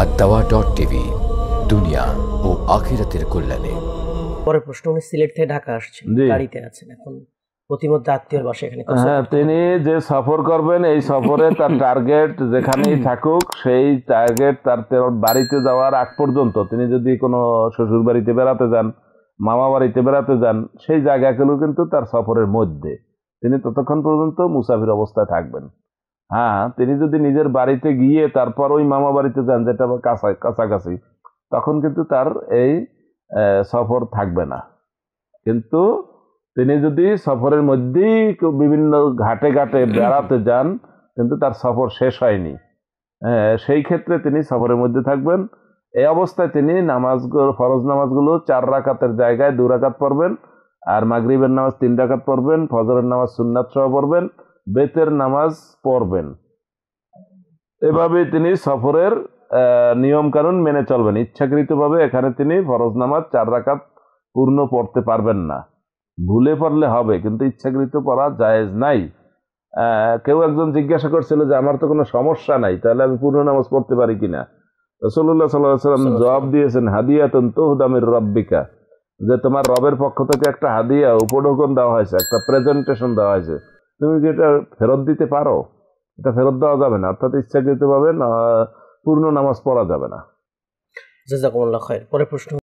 আদ-দাওয়া.টিভি, দুনিয়া ও আখিরাতের কল্যাণে। পরের প্রশ্ন, উনি সিলেট থেকে ঢাকা আসছেন, গাড়িতে আছেন, এখন প্রতিমধ্যে আত্মীয়র বাসায় এখানে তিনি যে সফর করবেন এই সফরে তার টার্গেট যেখানেই থাকুক সেই টার্গেট তার বাড়িতে যাওয়ার আগ পর্যন্ত তিনি যদি কোনো শ্বশুর বাড়িতে বেড়াতে যান, মামা বাড়িতে বেড়াতে যান, সেই জায়গাগুলো কিন্তু তার সফরের মধ্যে, তিনি ততক্ষণ পর্যন্ত মুসাফির অবস্থায় থাকবেন। হ্যাঁ, তিনি যদি নিজের বাড়িতে গিয়ে তারপর ওই মামা বাড়িতে যান যেটা কাছাকাছি, তখন কিন্তু তার এই সফর থাকবে না। কিন্তু তিনি যদি সফরের মধ্যেই বিভিন্ন ঘাটে ঘাটে বেড়াতে যান, কিন্তু তার সফর শেষ হয়নি, সেই ক্ষেত্রে তিনি সফরের মধ্যে থাকবেন। এই অবস্থায় তিনি ফরজ নামাজগুলো 4 রাকাতের জায়গায় 2 রাকাত পড়বেন, আর মাগরিবের নামাজ 3 রাকাত পড়বেন, ফজরের নামাজ সুন্নাত সহ পড়বেন, বেতের নামাজ পড়বেন। এভাবে তিনি সফরের নিয়ম কানুন মেনে চলবেন। ইচ্ছাকৃতভাবে এখানে তিনি ফরজ নামাজ 4 রাকাত পূর্ণ পড়তে পারবেন না। ভুলে পড়লে হবে, কিন্তু ইচ্ছাকৃত পড়া জায়েজ নাই। কেউ একজন জিজ্ঞাসা করছিল যে আমার তো কোনো সমস্যা নাই, তাহলে আমি পূর্ণ নামাজ পড়তে পারি কিনা। রাসূলুল্লাহ সাল্লাল্লাহু আলাইহি ওয়াসাল্লাম জবাব দিয়েছেন, হাদিয়াতুন তুহদা মির রাব্বিকা, যে তোমার রবের পক্ষ থেকে একটা হাদিয়া, উপঢৌকন দেওয়া হয়েছে, একটা প্রেজেন্টেশন দেওয়া হয়েছে, তুমি কি এটা ফেরত দিতে পারো? এটা ফেরত দেওয়া যাবে না, অর্থাৎ ইচ্ছাকৃতভাবে পূর্ণ নামাজ পড়া যাবে না। জাযাকুমুল্লাহ খায়র। পরের প্রশ্ন।